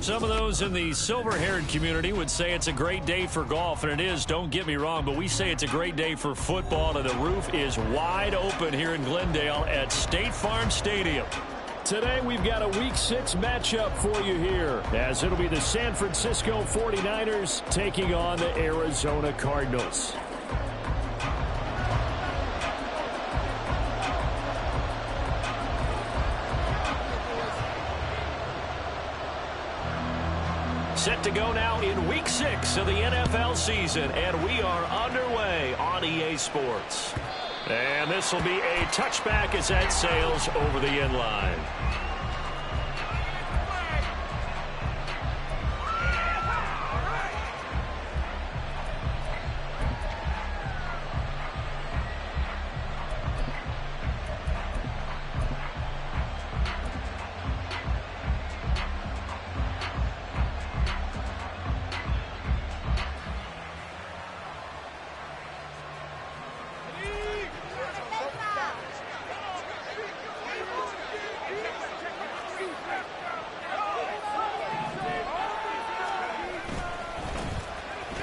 Some of those in the silver-haired community would say it's a great day for golf, and it is, don't get me wrong, but we say it's a great day for football, and the roof is wide open here in Glendale at State Farm Stadium. Today we've got a Week 6 matchup for you here, as it'll be the San Francisco 49ers taking on the Arizona Cardinals. Set to go now in Week 6 of the NFL season, and we are underway on EA Sports. And this will be a touchback as that sails over the end line.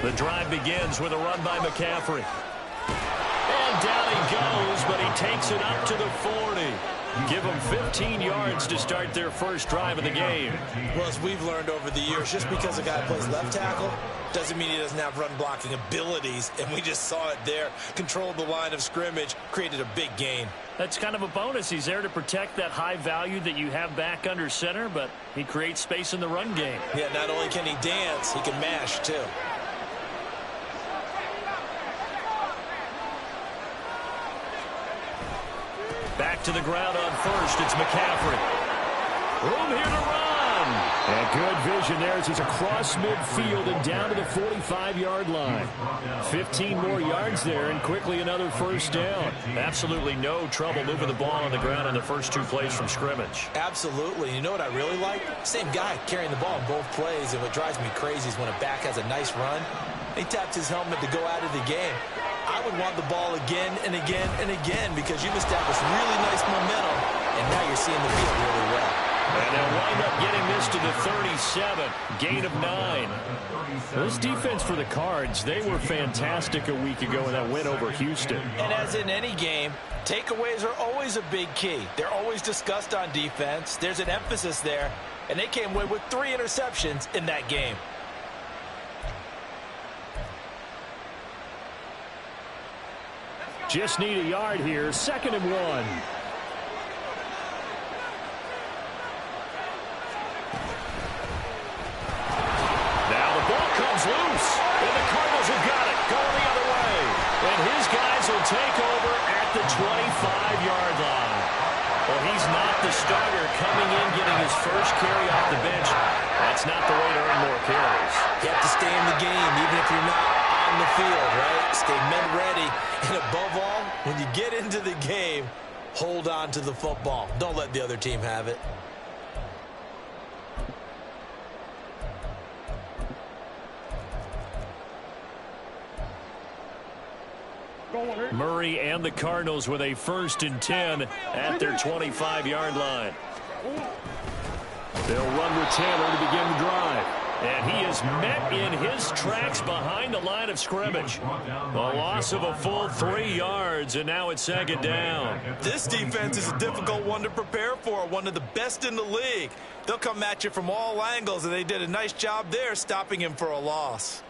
The drive begins with a run by McCaffrey. And down he goes, but he takes it up to the 40. Give them 15 yards to start their first drive of the game. Well, as we've learned over the years, just because a guy plays left tackle doesn't mean he doesn't have run-blocking abilities, and we just saw it there. Controlled the line of scrimmage, created a big gain. That's kind of a bonus. He's there to protect that high value that you have back under center, but he creates space in the run game. Yeah, not only can he dance, he can mash, too. Back to the ground on first. It's McCaffrey. Room here to run. And good vision there as he's across midfield and down to the 45-yard line. 15 more yards there and quickly another first down. Absolutely no trouble moving the ball on the ground in the first two plays from scrimmage. Absolutely. You know what I really like? Same guy carrying the ball in both plays, and what drives me crazy is when a back has a nice run, he taps his helmet to go out of the game. I would want the ball again and again and again because you've established really nice momentum, and now you're seeing the field really well. And they'll wind up getting this to the 37. Gain of 9. This defense for the Cards, they were fantastic a week ago in that win over Houston. And as in any game, takeaways are always a big key. They're always discussed on defense. There's an emphasis there, and they came away with 3 interceptions in that game. Just need a yard here. 2nd and 1. Now the ball comes loose, and the Cardinals have got it going the other way. And his guys will take over at the 25-yard line. Well, he's not the starter coming in, getting his first carry off the bench. That's not the way to earn more carries. You have to stay in the game, even if you're not on the field, right? Stay men ready. And above all, when you get into the game, hold on to the football. Don't let the other team have it. Murray and the Cardinals with a 1st and 10 at their 25-yard line. They'll run with Taylor to begin the drive. And he is met in his tracks behind the line of scrimmage. A loss of a full 3 yards, and now it's 2nd down. This defense is a difficult one to prepare for, one of the best in the league. They'll come at you from all angles, and they did a nice job there stopping him for a loss.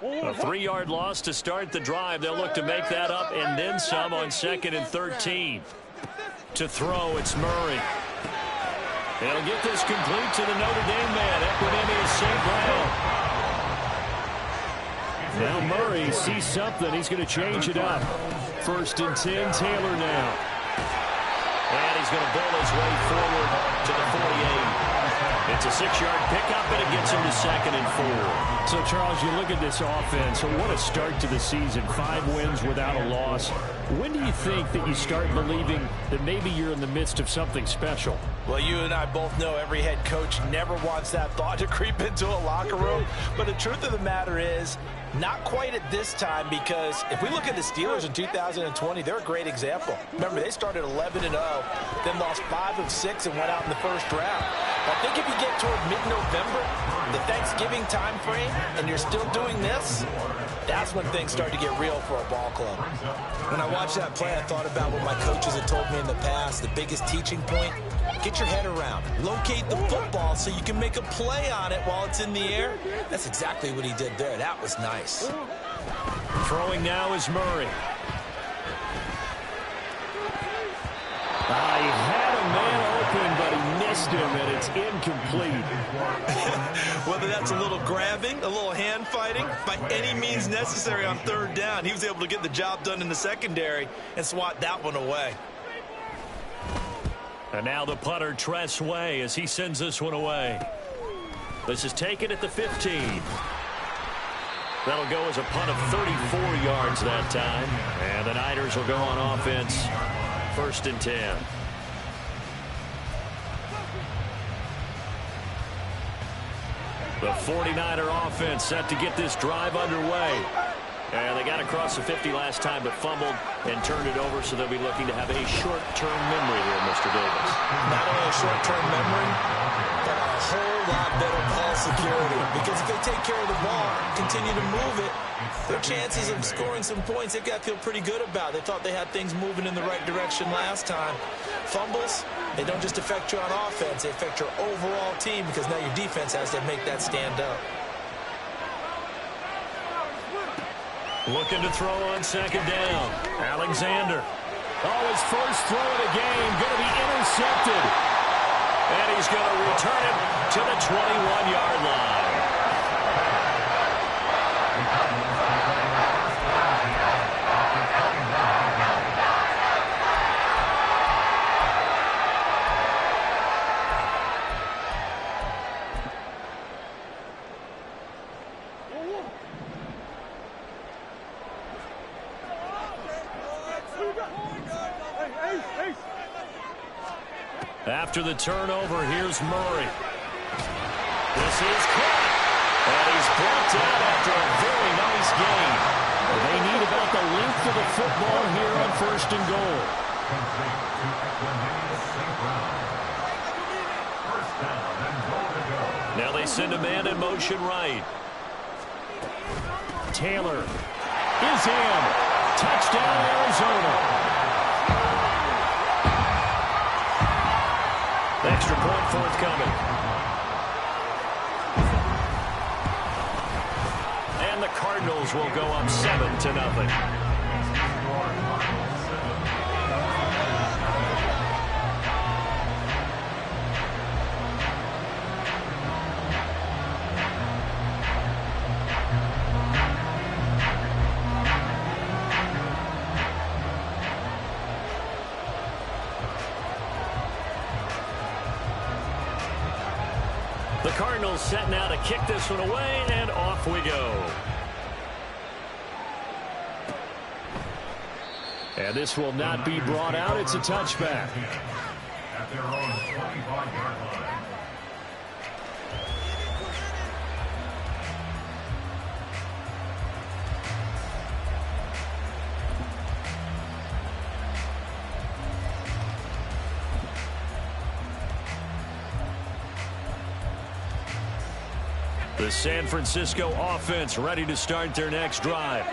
A 3-yard loss to start the drive. They'll look to make that up and then some on 2nd and 13. To throw, it's Murray. They'll get this complete to the Notre Dame man, Equanimeous St. Brown. Now Murray sees something. He's going to change it up. 1st and 10, Taylor now. And he's going to bowl his way forward to the 48. It's a 6-yard pickup, and it gets him to 2nd and 4. So, Charles, you look at this offense. What a start to the season. 5 wins without a loss. When do you think that you start believing that maybe you're in the midst of something special? Well, you and I both know every head coach never wants that thought to creep into a locker room. But the truth of the matter is, not quite at this time, because if we look at the Steelers in 2020, they're a great example. Remember, they started 11-0, then lost 5 of 6 and went out in the first round. I think if you get toward mid-November, the Thanksgiving time frame, and you're still doing this, that's when things start to get real for a ball club. When I watched that play, I thought about what my coaches had told me in the past. The biggest teaching point, get your head around. Locate the football so you can make a play on it while it's in the air. That's exactly what he did there. That was nice. Throwing now is Murray. He had a man open, but he missed him, and it's incomplete. Whether that's a little grabbing, a little hand fighting, by any means necessary on third down, he was able to get the job done in the secondary and swat that one away. And now the punter, Tress Way, as he sends this one away. This is taken at the 15. That'll go as a punt of 34 yards that time. And the Niners will go on offense, 1st and 10. The 49er offense set to get this drive underway. And they got across the 50 last time, but fumbled and turned it over, so they'll be looking to have a short-term memory here, Mr. Davis. Not only a short-term memory, but a whole lot better ball security. Because if they take care of the ball, continue to move it, their chances of scoring some points, they've got to feel pretty good about. They thought they had things moving in the right direction last time. Fumbles, they don't just affect you on offense, they affect your overall team, because now your defense has to make that stand up. Looking to throw on 2nd down. Alexander. His first throw of the game going to be intercepted. And he's going to return it to the 21-yard line. After the turnover, here's Murray. This is caught. And he's brought down after a very nice gain. They need about the length of the football here on 1st and goal. Now they send a man in motion right. Taylor is in. Touchdown, Arizona. Extra point forthcoming. And the Cardinals will go up 7-0. The Cardinals set now to kick this one away, and off we go. And this will not be brought out. It's a touchback. At their own 25-yard line. The San Francisco offense ready to start their next drive.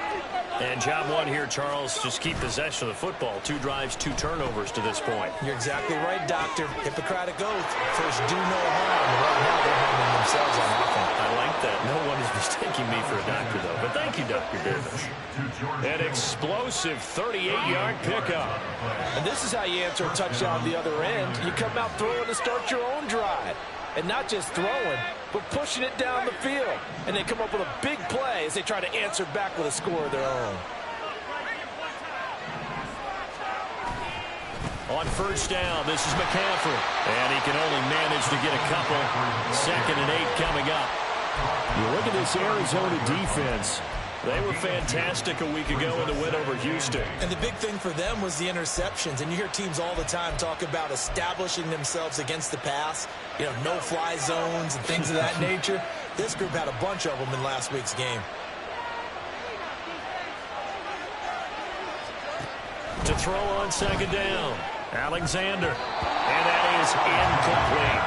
And job one here, Charles, just keep possession of the football. 2 drives, 2 turnovers to this point. You're exactly right, Doctor. Hippocratic oath. First, do no harm. Right now, they're harming themselves on offense. I like that. No one is mistaking me for a doctor, though. But thank you, Dr. Davis. An explosive 38-yard pickup. And this is how you answer a touchdown the other end. You come out throwing to start your own drive. And not just throwing, but pushing it down the field. And they come up with a big play as they try to answer back with a score of their own. On 1st down, this is McCaffrey. And he can only manage to get a couple. 2nd and 8 coming up. You look at this Arizona defense. They were fantastic a week ago in the win over Houston. And the big thing for them was the interceptions. And you hear teams all the time talk about establishing themselves against the pass, you know, no-fly zones and things of that nature. This group had a bunch of them in last week's game. To throw on second down, Alexander. And that is incomplete.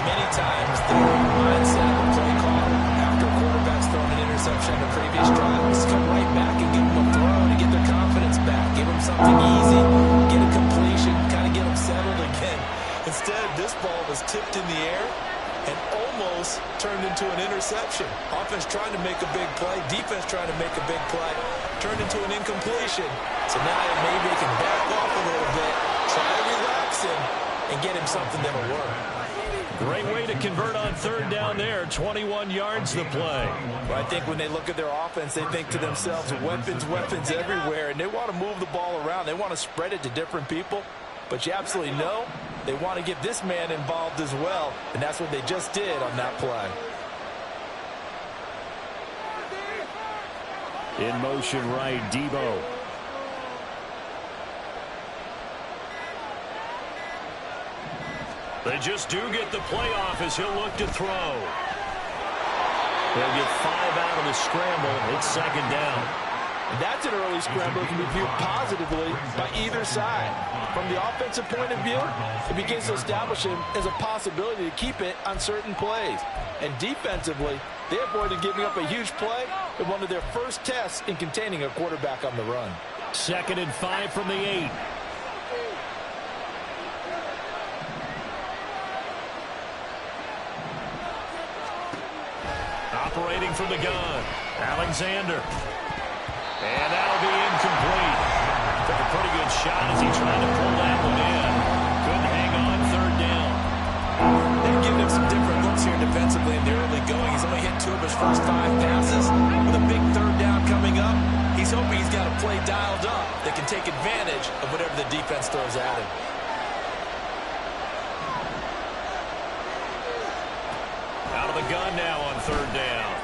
Many times the mindset of the play caller after a quarterback's thrown an interception on the previous drive is to come right back and give them a throw to get their confidence back, give them something easy, get a completion, kind of get them settled again. Instead, this ball was tipped in the air and almost turned into an interception. Offense trying to make a big play, defense trying to make a big play, turned into an incompletion. So now maybe they can back off a little bit, try to relax him, and get him something that'll work. Great way to convert on third down there. 21 yards the play. Well, I think when they look at their offense, they think to themselves, weapons, weapons everywhere, and they want to move the ball around. They want to spread it to different people. But you absolutely know they want to get this man involved as well, and that's what they just did on that play. In motion right, Debo. They just do get the playoff as he'll look to throw. They'll get 5 out of the scramble. It's second down. And that's an early scramble that can be viewed positively by either side. From the offensive point of view, it begins to establish him as a possibility to keep it on certain plays. And defensively, they avoided giving up a huge play in one of their first tests in containing a quarterback on the run. 2nd and 5 from the 8. Operating from the gun, Alexander. And that'll be incomplete. Took a pretty good shot as he tried to pull that one in. Couldn't hang on third down. They're giving him some different looks here defensively in the early going. He's only hit 2 of his first 5 passes. With a big third down coming up, he's hoping he's got a play dialed up that can take advantage of whatever the defense throws at him. Out of the gun now on third down.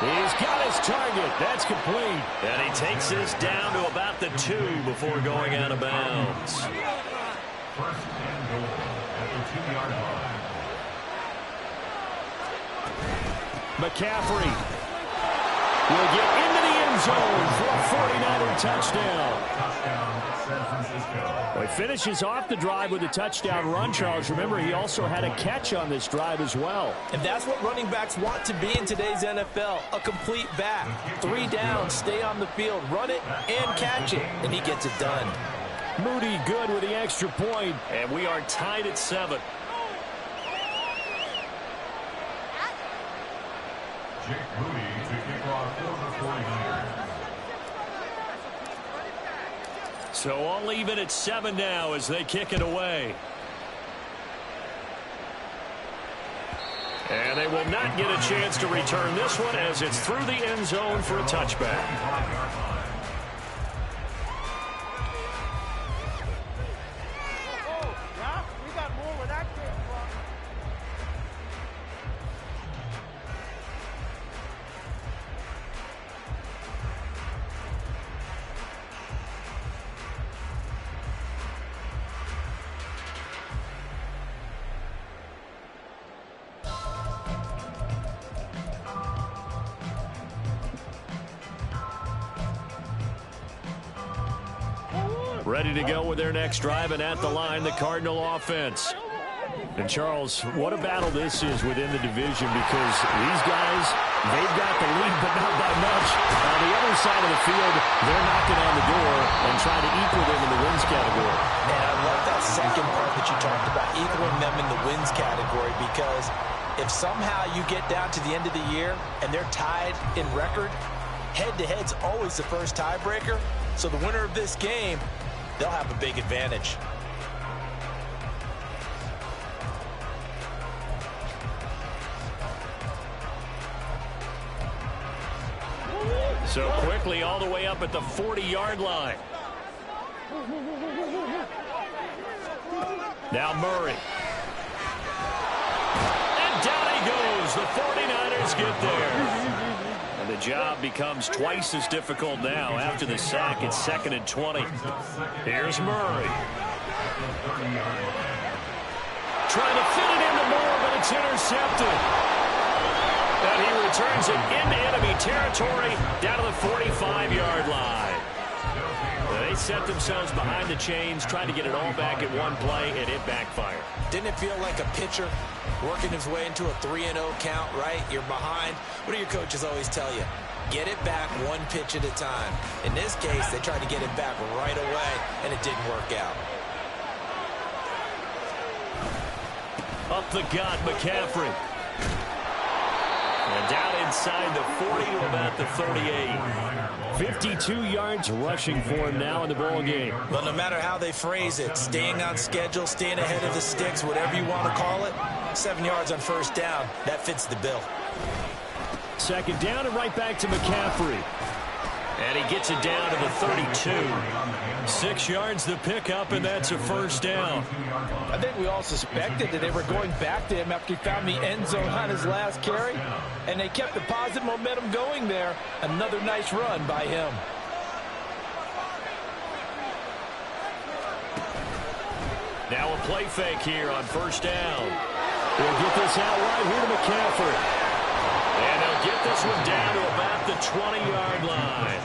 He's got his target. That's complete. And he takes this down to about the 2 before going out of bounds. First and goal at the 2-yard line. McCaffrey will get into the end zone for a 49er touchdown. Touchdown, San Francisco. Well, he finishes off the drive with a touchdown run, Charles. Remember, he also had a catch on this drive as well. And that's what running backs want to be in today's NFL, a complete back. 3 downs, stay on the field, run it, and catch it, and he gets it done. Moody good with the extra point, and we are tied at 7. Jake Moody to kick off for the 49ers. So all even at 7 now as they kick it away. And they will not get a chance to return this one as it's through the end zone for a touchback. Ready to go with their next drive, and at the line, the Cardinal offense. And, Charles, what a battle this is within the division because these guys, they've got the lead, but not by much. On the other side of the field, they're knocking on the door and trying to equal them in the wins category. And I love that second part that you talked about, equaling them in the wins category, because if somehow you get down to the end of the year and they're tied in record, head-to-head's always the first tiebreaker. So the winner of this game, they'll have a big advantage. So quickly all the way up at the 40-yard line. Now Murray. And down he goes. The 49ers get there. And The job becomes twice as difficult now after the sack. It's 2nd and 20. Here's Murray. Trying to fit it into Moore, but it's intercepted. And he returns it into enemy territory down to the 45-yard line. They set themselves behind the chains, trying to get it all back in one play, and it backfired. Didn't it feel like a pitcher working his way into a 3-0 count, right? You're behind. What do your coaches always tell you? Get it back one pitch at a time. In this case, they tried to get it back right away, and it didn't work out. Up the gut, McCaffrey. And down inside the 40 to about the 38. 52 yards rushing for him now in the ball game. Well, no matter how they phrase it, staying on schedule, staying ahead of the sticks, whatever you want to call it, 7 yards on first down, that fits the bill. 2nd down and right back to McCaffrey. And he gets it down to the 32. 6 yards the pickup, and that's a first down. I think we all suspected that they were going back to him after he found the end zone on his last carry, and they kept the positive momentum going there. Another nice run by him. Now a play fake here on first down. We'll get this out right here to McCaffrey. And they'll get this one down to about the 20-yard line.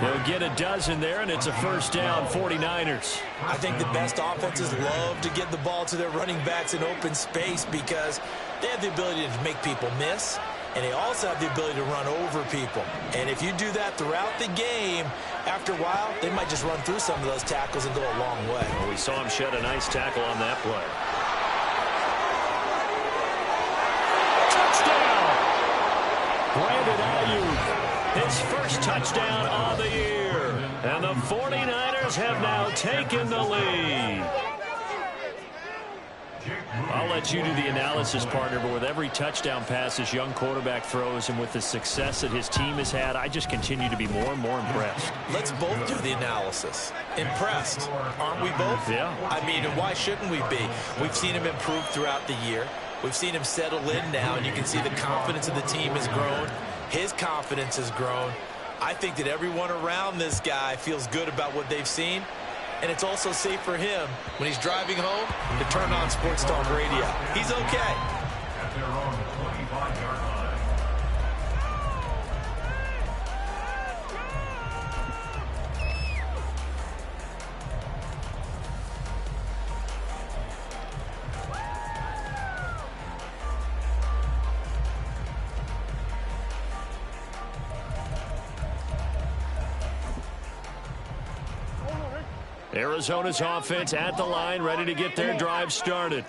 They'll get a dozen there, and it's a first down, 49ers. I think the best offenses love to get the ball to their running backs in open space because they have the ability to make people miss, and they also have the ability to run over people. And if you do that throughout the game, after a while, they might just run through some of those tackles and go a long way. Well, we saw him shed a nice tackle on that play. Brandon Ayuk, his first touchdown of the year. And the 49ers have now taken the lead. I'll let you do the analysis, partner, but with every touchdown pass this young quarterback throws and with the success that his team has had, I just continue to be more and more impressed. Let's both do the analysis. Impressed, aren't we both? Yeah. I mean, and why shouldn't we be? We've seen him improve throughout the year. We've seen him settle in now, and you can see the confidence of the team has grown. His confidence has grown. I think that everyone around this guy feels good about what they've seen, and it's also safe for him when he's driving home to turn on Sports Talk Radio. He's okay. At their own 25-yard line. Arizona's offense at the line, ready to get their drive started.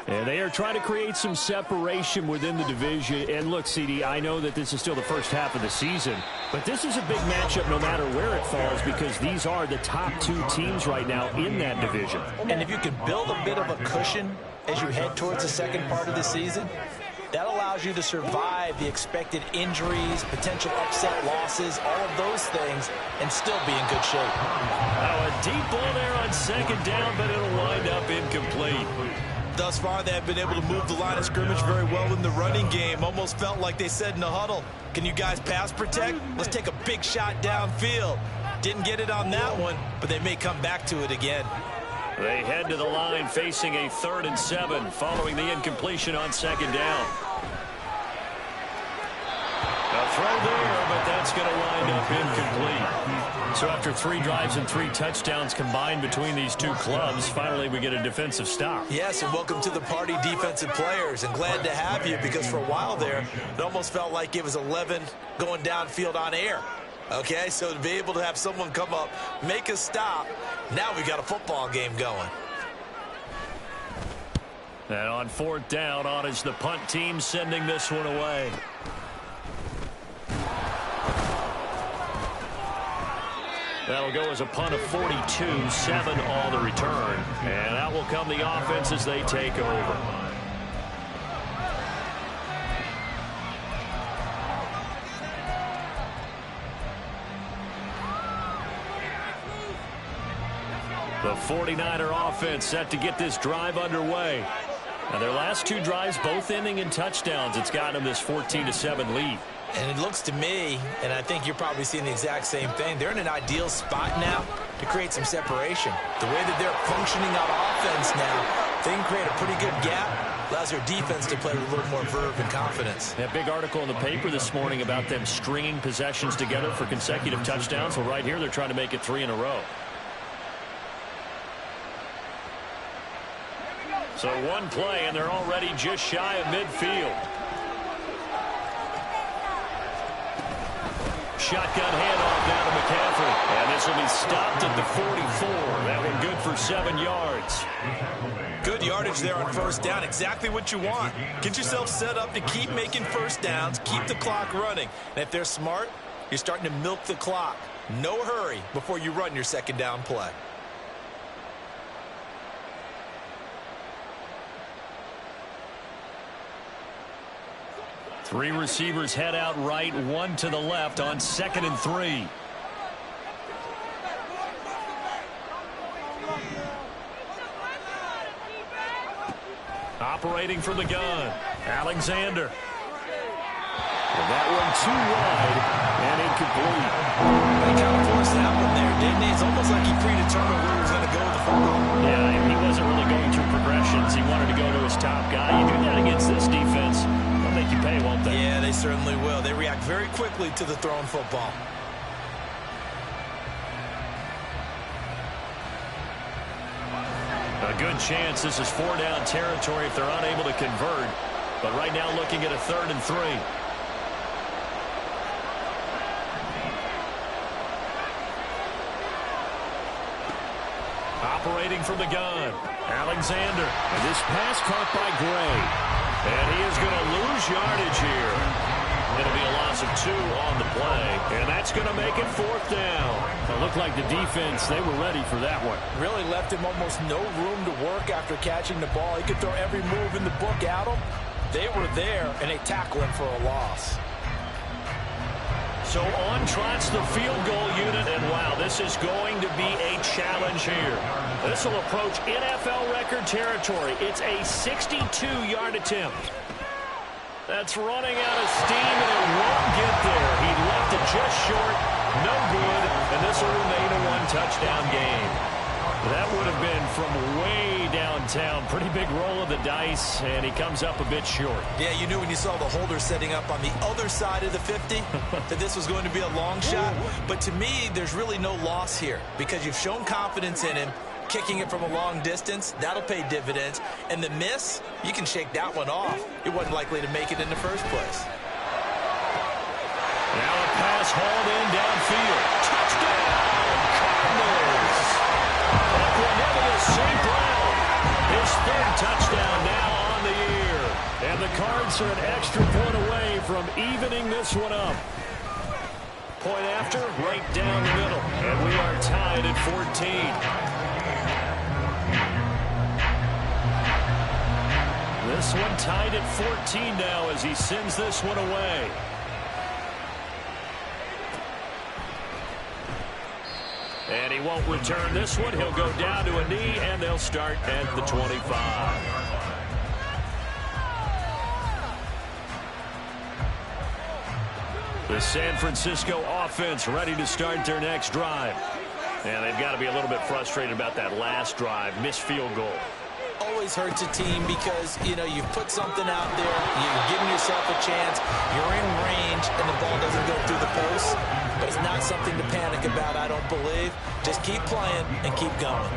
And they are trying to create some separation within the division. And look, CD, I know that this is still the first half of the season, but this is a big matchup no matter where it falls because these are the top two teams right now in that division. And if you can build a bit of a cushion as you head towards the second part of the season, that allows you to survive the expected injuries, potential upset losses, all of those things, and still be in good shape. Now a deep ball there on second down, but it'll wind up incomplete. Thus far, they have been able to move the line of scrimmage very well in the running game. Almost felt like they said in the huddle, can you guys pass protect? Let's take a big shot downfield. Didn't get it on that one, but they may come back to it again. They head to the line facing a 3rd and 7 following the incompletion on second down. A throw there, but that's going to wind up incomplete. So after 3 drives and 3 touchdowns combined between these two clubs, finally we get a defensive stop. Yes, and welcome to the party, defensive players, and glad to have you because for a while there, it almost felt like it was 11 going downfield on air. Okay, so to be able to have someone come up, make a stop, now we got a football game going. And on 4th down, on is the punt team sending this one away. That'll go as a punt of 42, 7 on the return. And out will come the offense as they take over. The 49er offense set to get this drive underway. Now, their last two drives, both ending in touchdowns. It's gotten them this 14-7 lead. And it looks to me, and I think you're probably seeing the exact same thing, they're in an ideal spot now to create some separation. The way that they're functioning on offense now, they can create a pretty good gap. Allows their defense to play with a little more verve and confidence. That big article in the paper this morning about them stringing possessions together for consecutive touchdowns. Well, right here, they're trying to make it 3 in a row. So one play, and they're already just shy of midfield. Shotgun handoff down to McCaffrey. And this will be stopped at the 44. That one good for 7 yards. Good yardage there on first down. Exactly what you want. Get yourself set up to keep making first downs, keep the clock running. And if they're smart, you're starting to milk the clock. No hurry before you run your second down play. Three receivers head out right, one to the left on 2nd and 3. Operating from the gun, Alexander. And that one too wide and incomplete. They kind of forced that one there, didn't he? It's almost like he predetermined where he was going to go with the football. Yeah, he wasn't really going through progressions. He wanted to go to his top guy. You do that against this defense, they'll make you pay, won't they? Yeah, they certainly will. They react very quickly to the thrown football. A good chance this is 4-down territory if they're unable to convert. But right now looking at a 3rd and 3. Operating from the gun, Alexander. And this pass caught by Gray. And he is going to lose yardage here. It'll be a loss of 2 on the play. And that's going to make it 4th down. It looked like the defense, they were ready for that one. Really left him almost no room to work after catching the ball. He could throw every move in the book at him. They were there, and they tackle him for a loss. So on trots the field goal unit, and wow, this is going to be a challenge here. This will approach NFL record territory. It's a 62-yard attempt. That's running out of steam, and it won't get there. He left it just short, no good, and this will remain a 1-touchdown game. That would have been from way downtown. Pretty big roll of the dice, and he comes up a bit short. Yeah, you knew when you saw the holder setting up on the other side of the 50 that this was going to be a long shot. But to me, there's really no loss here because you've shown confidence in him. Kicking it from a long distance, that'll pay dividends. And the miss, you can shake that one off. It wasn't likely to make it in the first place. Now a pass hauled in downfield. Touchdown, Cardinals! Equanimeous St. Brown. His 3rd touchdown now on the year. And the Cards are an extra point away from evening this one up. Point after, right down the middle. And we are tied at 14. This one tied at 14 now as he sends this one away. And he won't return this one. He'll go down to a knee, and they'll start at the 25. The San Francisco offense ready to start their next drive. And they've got to be a little bit frustrated about that last drive. Missed field goal. Always hurts a team because, you know, you've put something out there, you're giving yourself a chance, you're in range, and the ball doesn't go through the post. But it's not something to panic about, I don't believe. Just keep playing and keep going.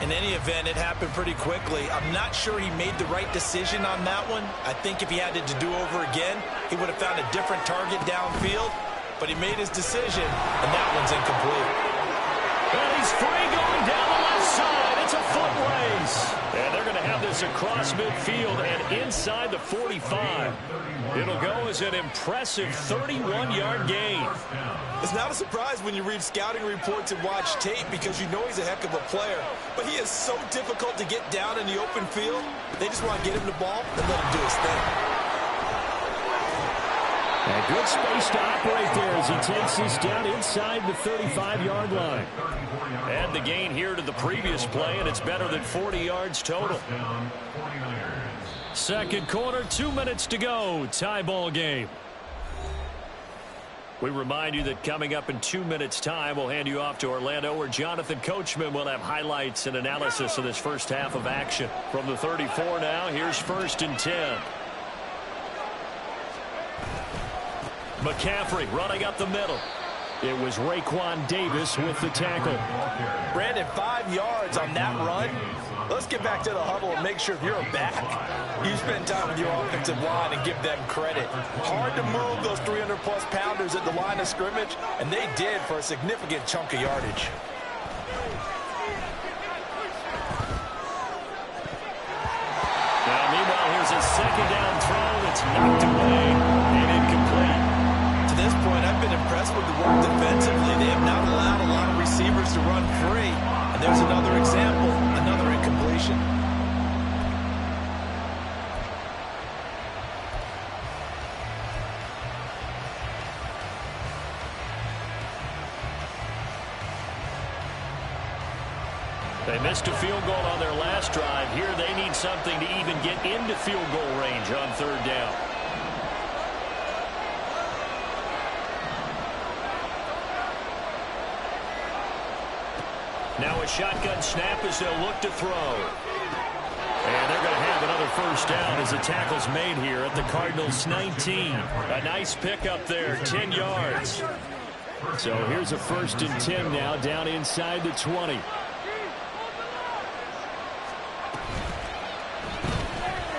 In any event, it happened pretty quickly. I'm not sure he made the right decision on that one. I think if he had it to do over again, he would have found a different target downfield. But he made his decision, and that one's incomplete. And he's free going down the left side. It's a foot race. And they're going to have this across midfield and inside the 45. It'll go as an impressive 31-yard gain. It's not a surprise when you read scouting reports and watch tape because you know he's a heck of a player. But he is so difficult to get down in the open field. They just want to get him the ball and let him do his thing. And good space to operate there as he takes this down inside the 35-yard line. Add the gain here to the previous play, and it's better than 40 yards total. Second quarter, 2 minutes to go. Tie ball game. We remind you that coming up in 2 minutes' time, we'll hand you off to Orlando, where Jonathan Coachman will have highlights and analysis of this first half of action. From the 34 now, here's 1st and 10. McCaffrey running up the middle. It was Raekwon Davis with the tackle. Brandon, 5 yards on that run. Let's get back to the huddle and make sure if you're a back, you spend time with your offensive line and give them credit. Hard to move those 300-plus pounders at the line of scrimmage, and they did for a significant chunk of yardage. Now, meanwhile, here's a second down throw that's knocked away and incomplete. To this point, I've been impressed with the work defensively. They have not allowed a lot of receivers to run free. And there's another example, another incompletion. They missed a field goal on their last drive. Here they need something to even get into field goal range on 3rd down. Now a shotgun snap as they'll look to throw. And they're going to have another 1st down as the tackle's made here at the Cardinals' 19. A nice pickup there, 10 yards. So here's a 1st and 10 now, down inside the 20.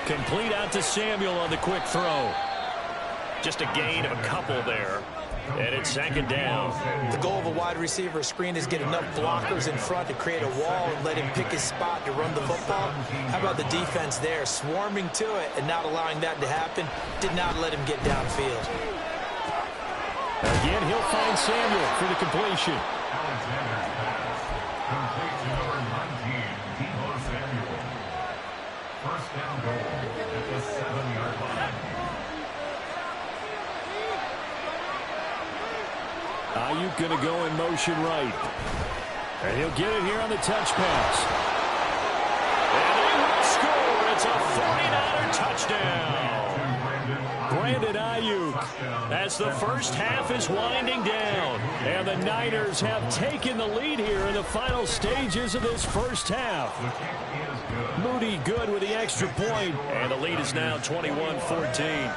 Complete out to Samuel on the quick throw. Just a gain of a couple there. And it's 2nd down. The goal of a wide receiver screen is get enough blockers in front to create a wall and let him pick his spot to run the football. How about the defense there, swarming to it and not allowing that to happen? Did not let him get downfield. Again, he'll find Samuel for the completion. Alexander's pass. Complete to number 19, Deebo Samuel. 1st down goal at the 7-yard line. Ayuk going to go in motion right. And he'll get it here on the touch pass. And he will score. It's a 49er touchdown. Brandon Ayuk, as the first half is winding down. And the Niners have taken the lead here in the final stages of this first half. Moody good with the extra point. And the lead is now 21-14.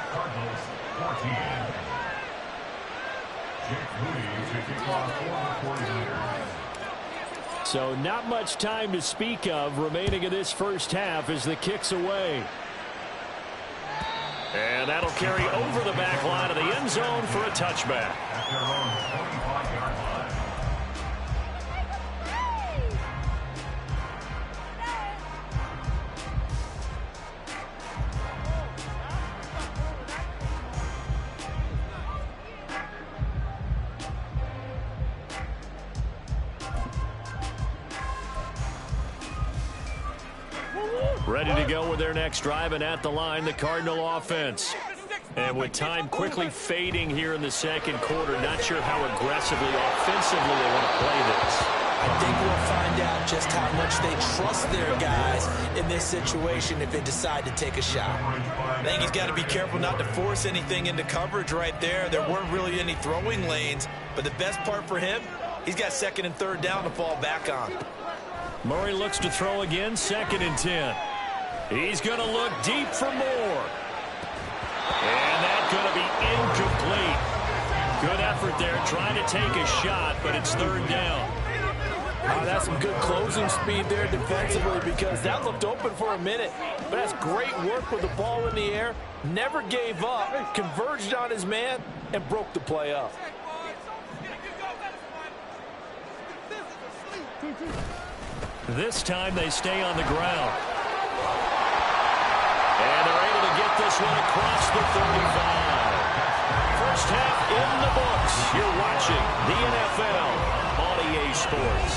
So not much time to speak of remaining in this first half as the kick's away. And that'll carry over the back line of the end zone for a touchback. At their own 25-yard line. Ready to go with their next drive, and at the line, the Cardinal offense. And with time quickly fading here in the second quarter, not sure how aggressively, offensively they want to play this. I think we'll find out just how much they trust their guys in this situation if they decide to take a shot. I think he's got to be careful not to force anything into coverage right there. There weren't really any throwing lanes, but the best part for him, he's got 2nd and 3rd down to fall back on. Murray looks to throw again, 2nd and 10. He's going to look deep for more. And that's going to be incomplete. Good effort there, trying to take a shot, but it's 3rd down. That's some good closing speed there defensively, because that looked open for a minute. But that's great work with the ball in the air. Never gave up, converged on his man, and broke the play up. This time they stay on the ground. And they're able to get this one across the 35. First half in the books. You're watching the NFL on EA Sports.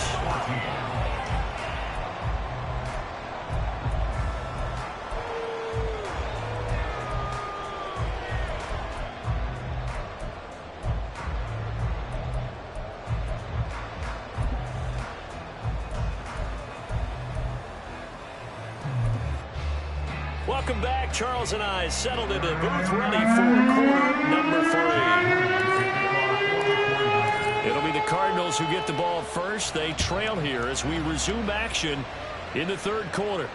Welcome back. Charles and I settled into the booth ready for quarter number 3. It'll be the Cardinals who get the ball first. They trail here as we resume action in the third quarter.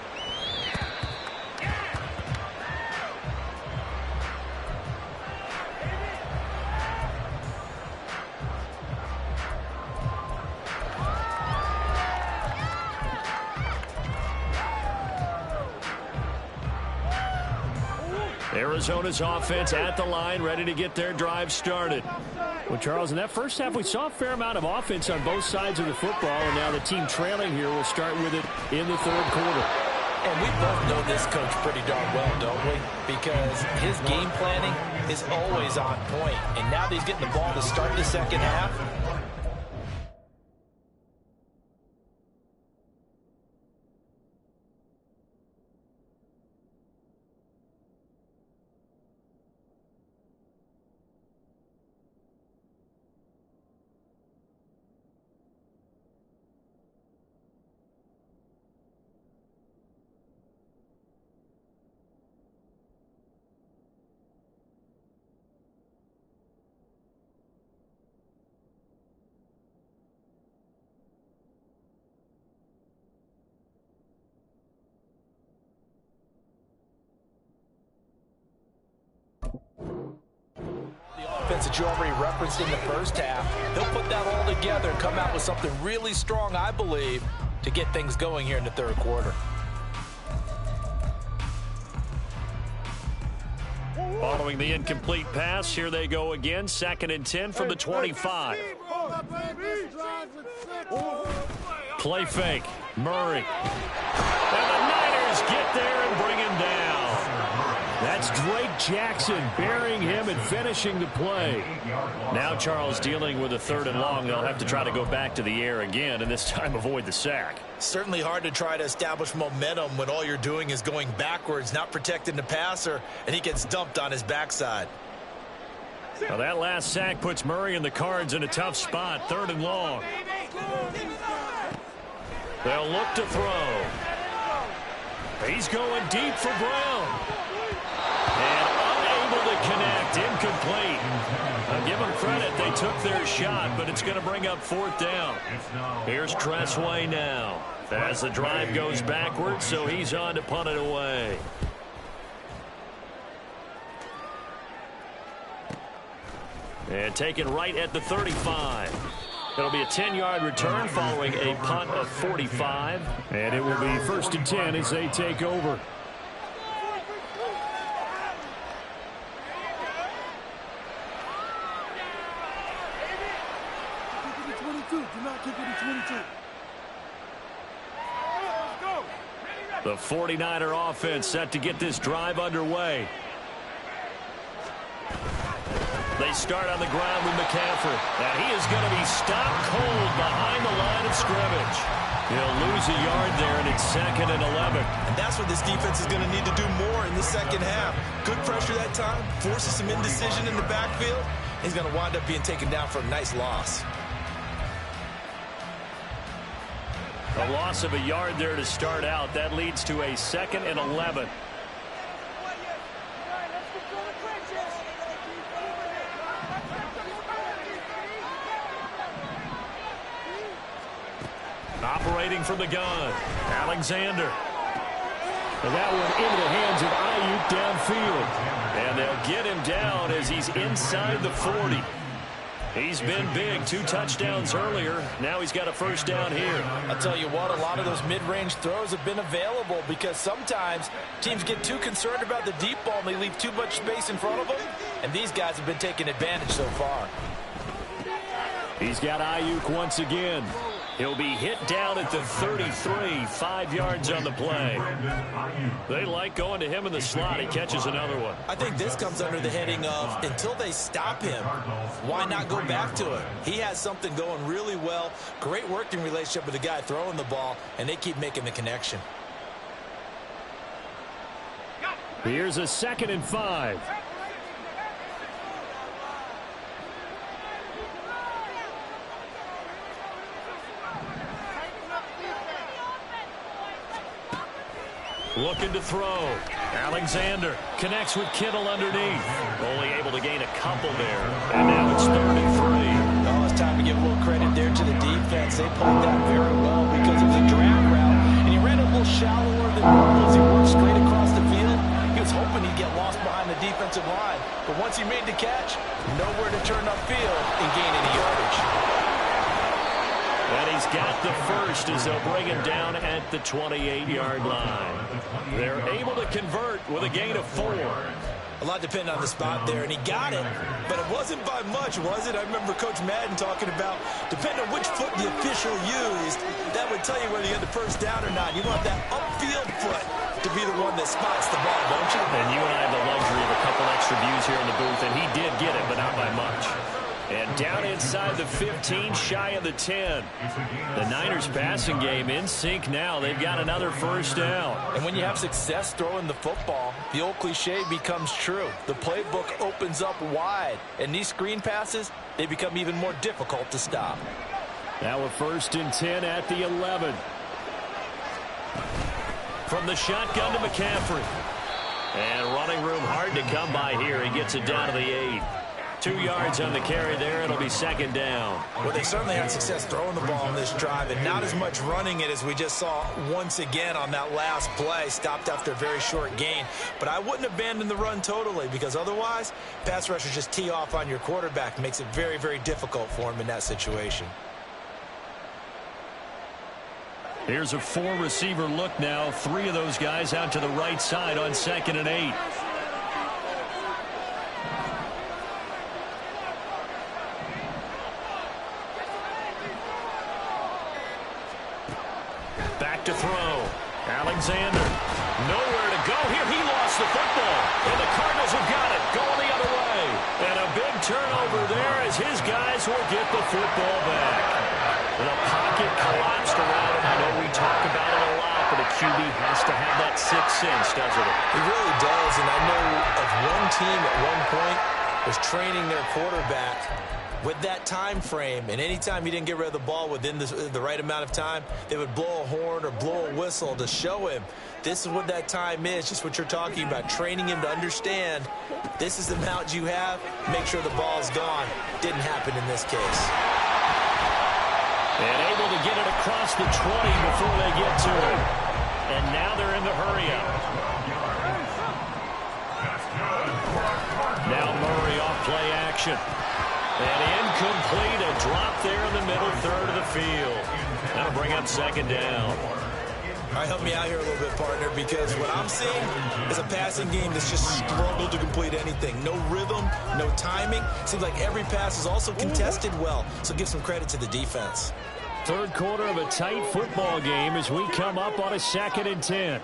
Arizona's offense at the line, ready to get their drive started. Well, Charles, in that first half, we saw a fair amount of offense on both sides of the football, and now the team trailing here will start with it in the third quarter. And we both know this coach pretty darn well, don't we? Because his game planning is always on point. And now that he's getting the ball to start the second half, that you already referenced in the first half. They'll put that all together and come out with something really strong, I believe, to get things going here in the third quarter. Following the incomplete pass, here they go again. 2nd and 10 from the 25. Play fake. Murray. And the Niners get there and bring him down. That's Drake Jackson burying him and finishing the play. Now Charles dealing with a 3rd and long. They'll have to try to go back to the air again and this time avoid the sack. Certainly hard to try to establish momentum when all you're doing is going backwards, not protecting the passer, and he gets dumped on his backside. Now that last sack puts Murray and the Cards in a tough spot. 3rd and long. They'll look to throw. He's going deep for Brown. And unable to connect, incomplete. I'll give them credit, they took their shot, but it's going to bring up 4th down. Here's Tressway now as the drive goes backwards, so he's on to punt it away. And taken right at the 35. It'll be a 10-yard return following a punt of 45. And it will be 1st and 10 as they take over. The 49er offense set to get this drive underway. They start on the ground with McCaffrey. And he is going to be stopped cold behind the line of scrimmage. He'll lose a yard there, and it's 2nd and 11. And that's what this defense is going to need to do more in the second half. Good pressure that time, forces some indecision in the backfield. He's going to wind up being taken down for a nice loss. A loss of a yard there to start out. That leads to a 2nd and 11. Operating from the gun, Alexander. And that one into the hands of Ayuk downfield. And they'll get him down as he's inside the 40. He's been big, 2 touchdowns earlier. Now he's got a 1st down here. I'll tell you what, a lot of those mid-range throws have been available because sometimes teams get too concerned about the deep ball and they leave too much space in front of them. And these guys have been taking advantage so far. He's got Ayuk once again. He'll be hit down at the 33, 5 yards on the play. They like going to him in the slot. He catches another one. I think this comes under the heading of until they stop him, why not go back to it? He has something going really well. Great working relationship with the guy throwing the ball, and they keep making the connection. Here's a 2nd and 5. Looking to throw. Alexander connects with Kittle underneath. Only able to gain a couple there. And now it's 3rd and 3. Well, it's time to give a little credit there to the defense. They played that very well because it was a drag route, and he ran a little shallower than normal as he worked straight across the field. He was hoping he'd get lost behind the defensive line, but once he made the catch, nowhere to turn upfield and gain any yardage. And he's got the first as they'll bring him down at the 28-yard line. They're able to convert with a gain of 4. A lot depended on the spot there, and he got it, but it wasn't by much, was it? I remember Coach Madden talking about, depending on which foot the official used, that would tell you whether you had the first down or not. You want that upfield foot to be the one that spots the ball, don't you? And you and I have the luxury of a couple extra views here in the booth, and he did get it, but not by much. And down inside the 15, shy of the 10. The Niners passing game in sync now. They've got another first down. And when you have success throwing the football, the old cliche becomes true. The playbook opens up wide. And these screen passes, they become even more difficult to stop. Now a 1st and 10 at the 11. From the shotgun to McCaffrey. And running room hard to come by here. He gets it down to the 8. 2 yards on the carry there. It'll be 2nd down. Well, they certainly had success throwing the ball on this drive, and not as much running it as we just saw once again on that last play. Stopped after a very short gain. But I wouldn't abandon the run totally, because otherwise, pass rushers just tee off on your quarterback. Makes it very, very difficult for him in that situation. Here's a 4-receiver look now. 3 of those guys out to the right side on 2nd and 8. Back to throw. Alexander. Nowhere to go here. He lost the football. And the Cardinals have got it. Going the other way. And a big turnover there as his guys will get the football back. The pocket collapsed around him. I know we talk about it a lot, but a QB has to have that 6th sense, doesn't it? He really does, and I know of one team at one point was training their quarterback with that time frame, and anytime he didn't get rid of the ball within the right amount of time, they would blow a horn or blow a whistle to show him this is what that time is, just what you're talking about, training him to understand this is the amount you have, make sure the ball's gone. Didn't happen in this case. And able to get it across the 20 before they get to it. And now they're in the hurry-up. Now Murray off play action. And incomplete, a drop there in the middle third of the field. That'll bring up 2nd down. All right, help me out here a little bit, partner, because what I'm seeing is a passing game that's just struggled to complete anything. No rhythm, no timing. Seems like every pass is also contested well, so give some credit to the defense. 3rd quarter of a tight football game as we come up on a 2nd and 10.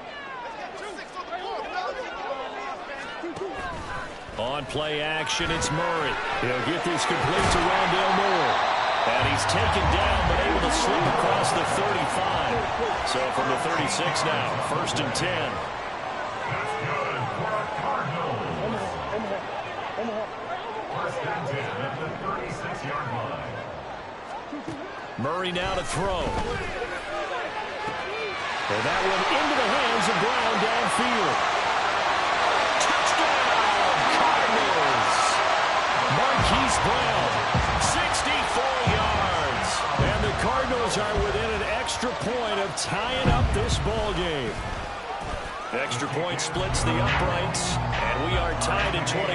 On play action, it's Murray. He'll get this complete to Rondale Moore. And he's taken down, but able to slip across the 35. So from the 36 now, 1st and 10. That's good for our Cardinals. 1st and 10 at the 36-yard line. Murray now to throw. And that one into the hands of Brown downfield. Touchdown, Cardinals. Marquise Brown, 64 yards. And the Cardinals are within an extra point of tying up this ball game. Extra point splits the uprights, and we are tied at 21.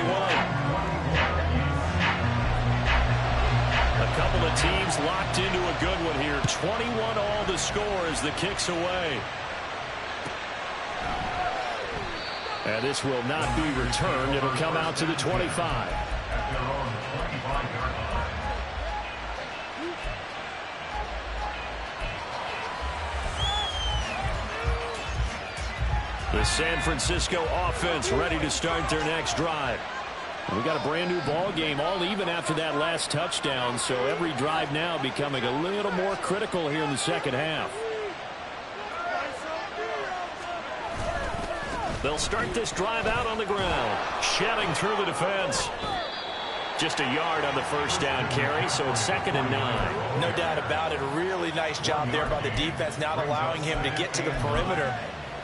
A couple of teams locked into a good one here. 21 all the score as the kick's away. And this will not be returned. It'll come out to the 25. At their own 25-yard line. The San Francisco offense ready to start their next drive. We got a brand new ball game, all even after that last touchdown, so every drive now becoming a little more critical here in the 2nd half. They'll start this drive out on the ground, shedding through the defense. Just a yard on the 1st down carry, so it's 2nd and 9. No doubt about it. A really nice job there by the defense, not allowing him to get to the perimeter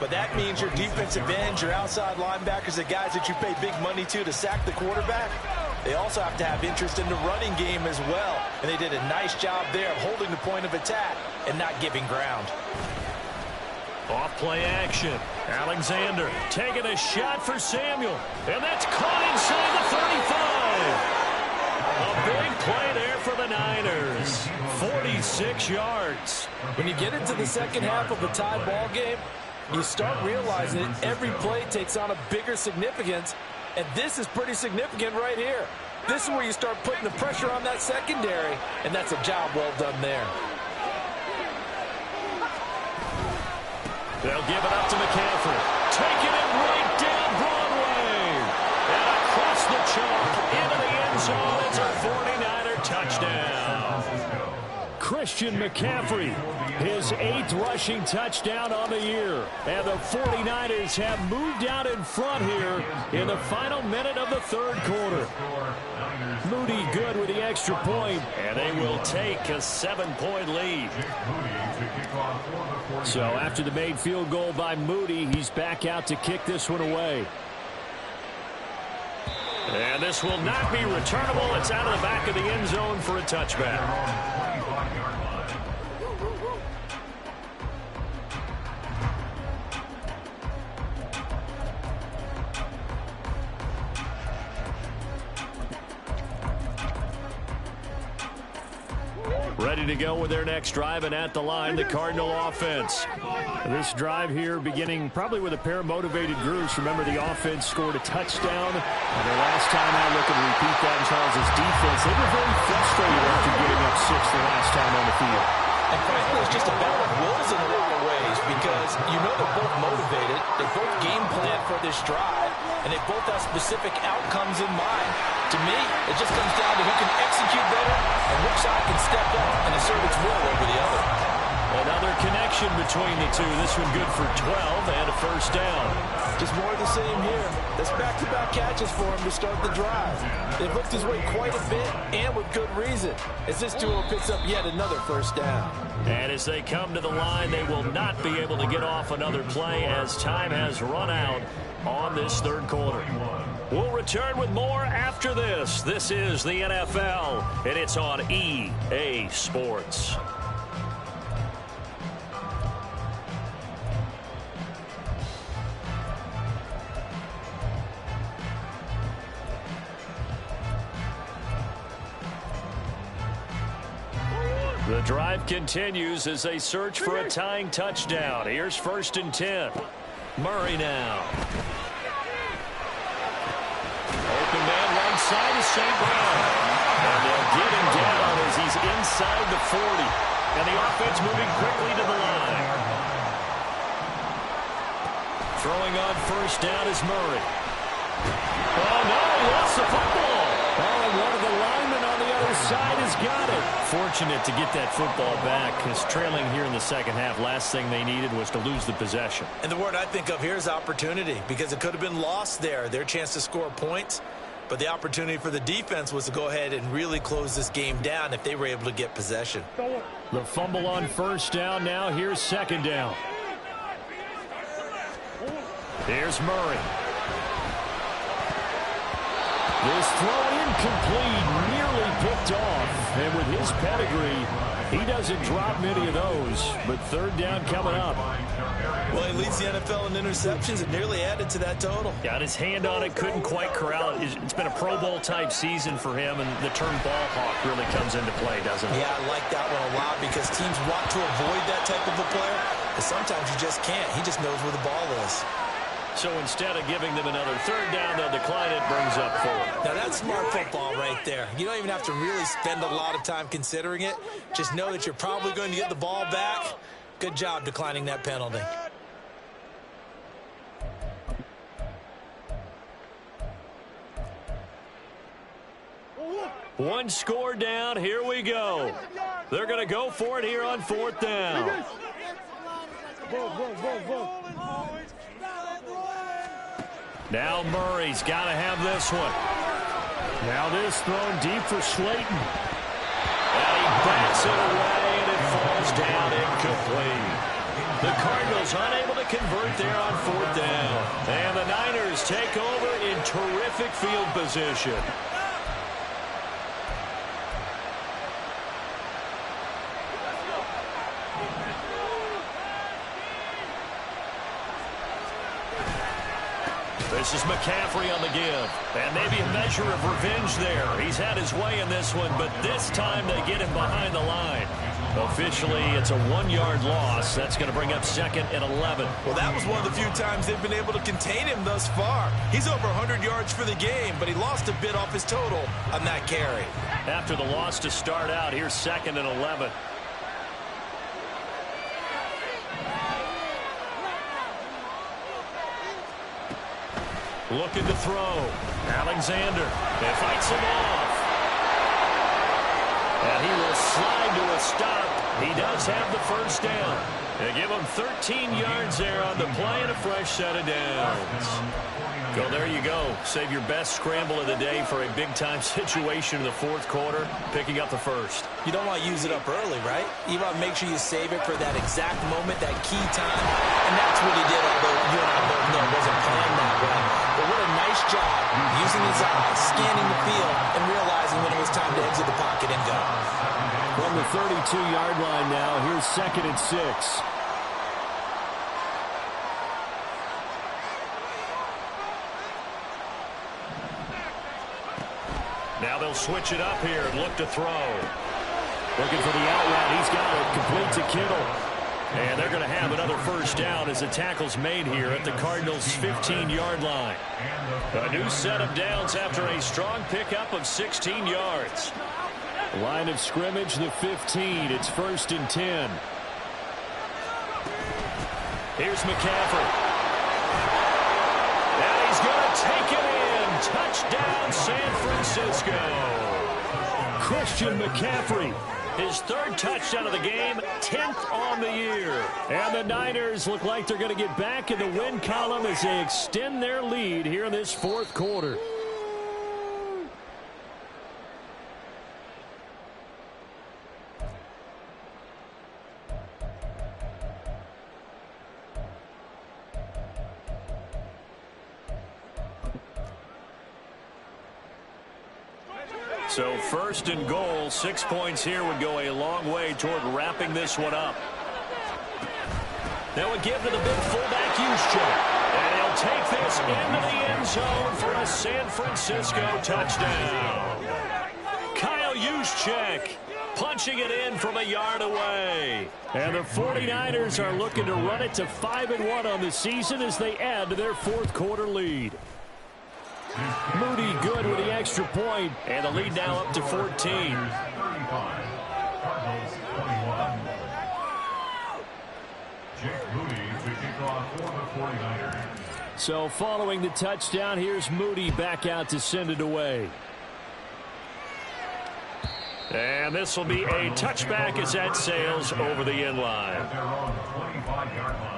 But that means your defensive ends, your outside linebackers, the guys that you pay big money to sack the quarterback, they also have to have interest in the running game as well. And they did a nice job there of holding the point of attack and not giving ground. Off play action. Alexander taking a shot for Samuel. And that's caught inside the 35. A big play there for the Niners. 46 yards. When you get into the second half of a tied ball game, you start realizing that every play takes on a bigger significance. And this is pretty significant right here. This is where you start putting the pressure on that secondary. And that's a job well done there. They'll give it up to McCaffrey. Taking it right down Broadway. And across the chalk into the end zone. It's a 49er touchdown. Christian McCaffrey, his 8th rushing touchdown on the year. And the 49ers have moved out in front here in the final minute of the third quarter. Moody good with the extra point, and they will take a 7-point lead. So after the made field goal by Moody, he's back out to kick this one away. And this will not be returnable. It's out of the back of the end zone for a touchback. Ready to go with their next drive, and at the line, the Cardinal offense. This drive here beginning probably with a pair of motivated groups. Remember, the offense scored a touchdown. And the last time I look and repeat that in Charles' defense, they were very frustrated after getting up 6 the last time on the field. And frankly, it's just a battle of wills in a lot of ways because you know they're both motivated. They both game plan for this drive, and they both have specific outcomes in mind. To me, it just comes down to who can execute better and which side can step up and assert its will over the other. Another connection between the two. This one good for 12 and a first down. Just more of the same here. That's back-to-back catches for him to start the drive. They've looked his way quite a bit and with good reason as this duo picks up yet another first down. And as they come to the line, they will not be able to get off another play as time has run out on this third quarter. We'll return with more after this. This is the NFL, and it's on EA Sports. The drive continues as they search for a tying touchdown. Here's 1st and 10. Murray now. Open man right side is St. Brown. And they'll get him down as he's inside the 40. And the offense moving quickly to the line. Throwing on first down is Murray. Oh, no, he lost the football. Oh, and one of the linemen on the other side has got it. Fortunate to get that football back, because trailing here in the second half, last thing they needed was to lose the possession. And the word I think of here is opportunity, because it could have been lost there, their chance to score points. But the opportunity for the defense was to go ahead and really close this game down if they were able to get possession. The fumble on first down now. Here's second down. Here's Murray. This throw incomplete, nearly picked off. And with his pedigree, he doesn't drop many of those. But third down coming up. Well, he leads the NFL in interceptions and nearly added to that total. Got his hand on it, couldn't quite corral it. It's been a Pro Bowl type season for him, and the term ball hawk really comes into play, doesn't it? Yeah, I like that one a lot because teams want to avoid that type of a player, but sometimes you just can't. He just knows where the ball is. So instead of giving them another third down, they'll decline it, brings up 4. Now that's smart football right there. You don't even have to really spend a lot of time considering it. Just know that you're probably going to get the ball back. Good job declining that penalty. One score down. Here we go. They're going to go for it here on 4th down. Now Murray's got to have this one. Now this thrown deep for Slayton. And he backs it away, and it falls down incomplete. The Cardinals unable to convert there on 4th down. And the Niners take over in terrific field position. This is McCaffrey on the give. And maybe a measure of revenge there. He's had his way in this one, but this time they get him behind the line. Officially, it's a 1-yard loss. That's going to bring up 2nd and 11. Well, that was one of the few times they've been able to contain him thus far. He's over 100 yards for the game, but he lost a bit off his total on that carry. After the loss to start out, here's 2nd and 11. Looking to throw. Alexander. They fights him off. And he will slide to a stop. He does have the first down. They give him 13 yards there on the play and a fresh set of downs. Well, there you go. Save your best scramble of the day for a big-time situation in the 4th quarter, picking up the first. You don't want to use it up early, right? You want to make sure you save it for that exact moment, that key time. And that's what he did, although you and I both know it wasn't planned that way. But what a nice job using his eyes, scanning the field, and realizing when it was time to exit the pocket and go. From the 32-yard line now, here's 2nd and 6. Now they'll switch it up here and look to throw. Looking for the out route. He's got it. Complete to Kittle. And they're going to have another first down as the tackle's made here at the Cardinals' 15-yard line. A new set of downs after a strong pickup of 16 yards. Line of scrimmage, the 15. It's 1st and 10. Here's McCaffrey. And he's going to take it in. Touchdown, San Francisco. Christian McCaffrey. His 3rd touchdown of the game, 10th on the year. And the Niners look like they're going to get back in the win column as they extend their lead here in this 4th quarter. So 1st and goal, 6 points here would go a long way toward wrapping this one up. They would give to the big fullback Juszczyk. And he'll take this into the end zone for a San Francisco touchdown. Kyle Juszczyk punching it in from a yard away. And the 49ers are looking to run it to 5-1 on the season as they add to their 4th quarter lead. Moody good with the extra point, and the lead now up to 14. 35. Cardinals 21. Jake Moody to kick off for the 49ers. So following the touchdown, here's Moody back out to send it away. And this will be a touchback as that sails over the end line. At their own 25-yard line.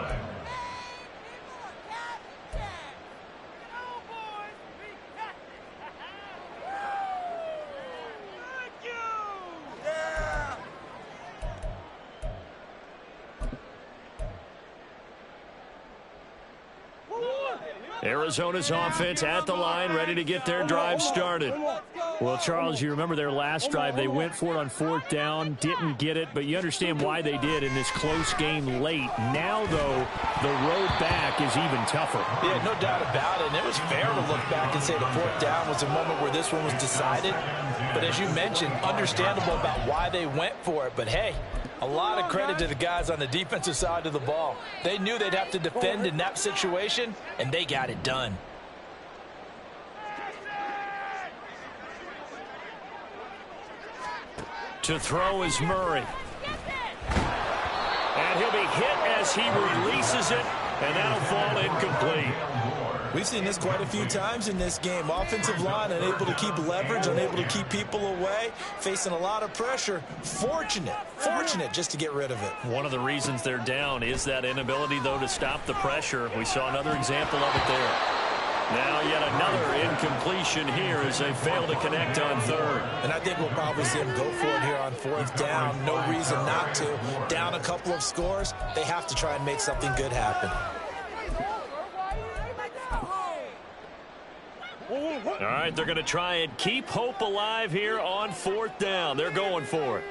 Arizona's offense at the line, ready to get their drive started. Well, Charles, you remember their last drive. They went for it on 4th down, didn't get it, but you understand why they did in this close game late. Now, though, the road back is even tougher. Yeah, no doubt about it. And it was fair to look back and say the 4th down was a moment where this one was decided. But as you mentioned, understandable about why they went for it. But, hey, a lot of credit to the guys on the defensive side of the ball. They knew they'd have to defend in that situation, and they got it done. To throw is Murray. And he'll be hit as he releases it, and that'll fall incomplete. We've seen this quite a few times in this game. Offensive line unable to keep leverage, unable to keep people away, facing a lot of pressure. Fortunate just to get rid of it. One of the reasons they're down is that inability, though, to stop the pressure. We saw another example of it there. Now yet another incompletion here as they fail to connect on third. And I think we'll probably see him go for it here on fourth down. No reason not to. Down a couple of scores, they have to try and make something good happen. All right, they're going to try and keep hope alive here on fourth down. They're going for it.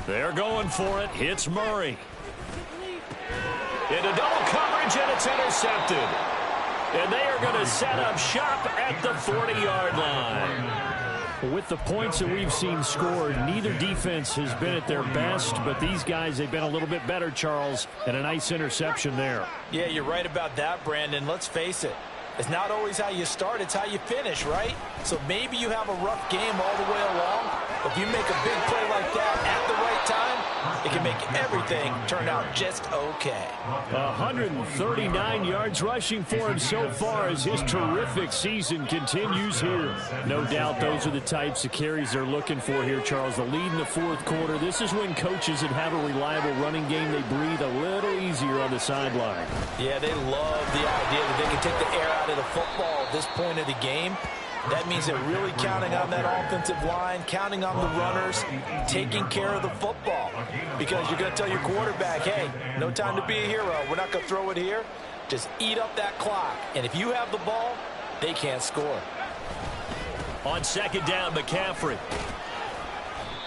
They're going for it. Hits Murray. Into double coverage, and it's intercepted. And they are going to set up shop at the 40-yard line. With the points that we've seen scored, neither defense has been at their best, but these guys, they've been a little bit better, Charles, and a nice interception there. Yeah, you're right about that, Brandon. Let's face it. It's not always how you start, it's how you finish, right? So maybe you have a rough game all the way along, but if you make a big play like that at the right time, it can make everything turn out just okay. 139 yards rushing for him so far as his terrific season continues here. No doubt those are the types of carries they're looking for here, Charles. The lead in the fourth quarter. This is when coaches that have a reliable running game, they breathe a little easier on the sideline. Yeah, they love the idea that they can take the air out of the football at this point of the game. That means they're really counting on that offensive line, counting on the runners, taking care of the football. Because you're going to tell your quarterback, hey, no time to be a hero. We're not going to throw it here. Just eat up that clock. And if you have the ball, they can't score. On second down, McCaffrey.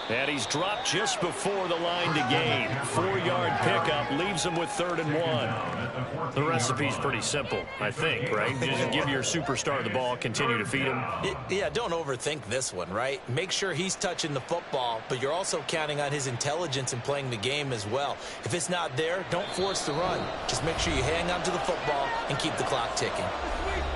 And he's dropped just before the line to gain. 4-yard pickup leaves him with 3rd and 1. The recipe's pretty simple, I think, right? Just give your superstar the ball, continue to feed him. Yeah, don't overthink this one, right? Make sure he's touching the football, but you're also counting on his intelligence in playing the game as well. If it's not there, don't force the run. Just make sure you hang on to the football and keep the clock ticking.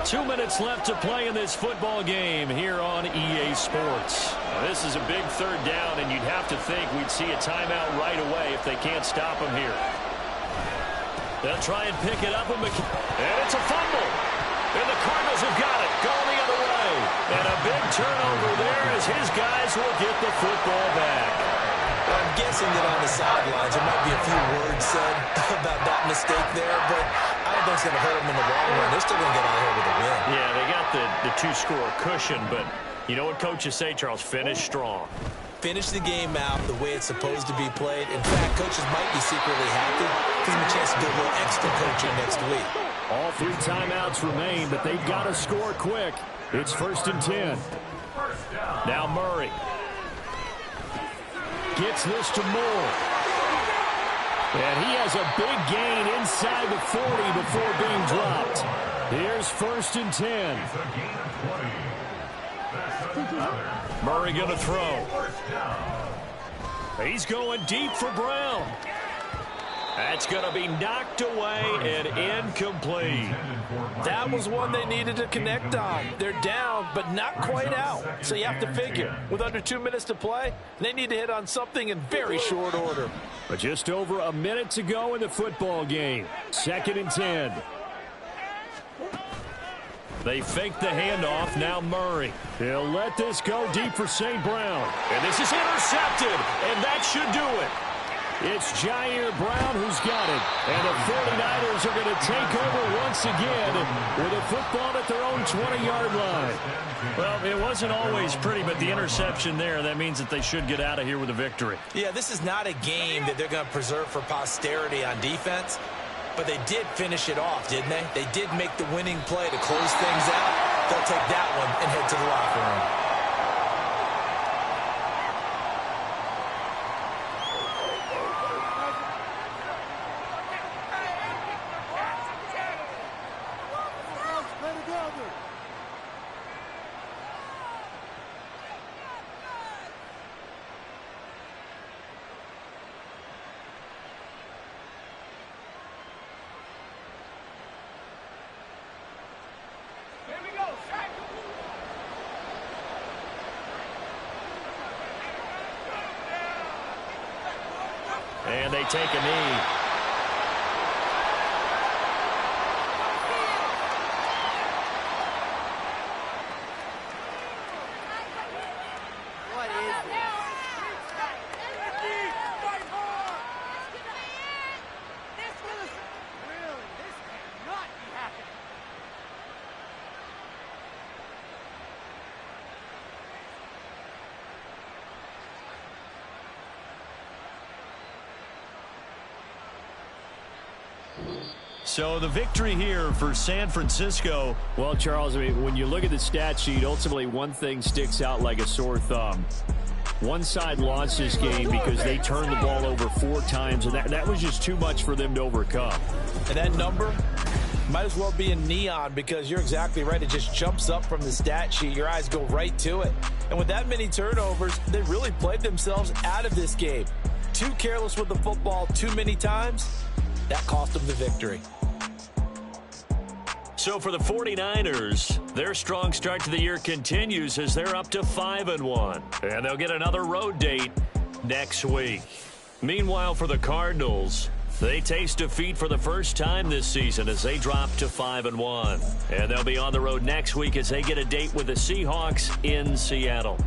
2 minutes left to play in this football game here on EA Sports. Now, this is a big 3rd down, and you'd have to think we'd see a timeout right away if they can't stop him here. They'll try and pick it up, and it's a fumble. And the Cardinals have got it, going the other way. And a big turnover there as his guys will get the football back. I'm guessing that on the sidelines there might be a few words said about that mistake there, but I don't think it's going to hurt them in the long run. They're still going to get out here with a win. Yeah, they got the 2-score cushion, but you know what coaches say, Charles? Finish strong. Finish the game out the way it's supposed to be played. In fact, coaches might be secretly happy. Gives them a chance to do a little extra coaching next week. All 3 timeouts remain, but they've got to score quick. It's 1st and 10. Now Murray. Gets this to Moore. And he has a big gain inside the 40 before being dropped. Here's 1st and 10. Murray going to throw. He's going deep for Brown. That's going to be knocked away and incomplete. That was one they needed to connect on. They're down, but not quite out. So you have to figure, with under 2 minutes to play, they need to hit on something in very short order. But just over a minute to go in the football game. 2nd and 10. They fake the handoff. Now Murray. He'll let this go deep for St. Brown. And this is intercepted, and that should do it. It's Jair Brown who's got it. And the 49ers are going to take over once again with a football at their own 20-yard line. Well, it wasn't always pretty, but the interception there, that means that they should get out of here with a victory. Yeah, this is not a game that they're going to preserve for posterity on defense, but they did finish it off, didn't they? They did make the winning play to close things out. They'll take that one and head to the locker room. And they take a knee. What is this? Really? This So the victory here for San Francisco. Well, Charles, I mean, when you look at the stat sheet, ultimately one thing sticks out like a sore thumb. One side lost this game because they turned the ball over 4 times, and that was just too much for them to overcome. And that number might as well be in neon, because you're exactly right. It just jumps up from the stat sheet. Your eyes go right to it. And with that many turnovers, they really played themselves out of this game. Too careless with the football too many times. That cost them the victory. So for the 49ers, their strong start to the year continues as they're up to 5-1. And they'll get another road date next week. Meanwhile, for the Cardinals, they taste defeat for the first time this season as they drop to 5-1. And they'll be on the road next week as they get a date with the Seahawks in Seattle.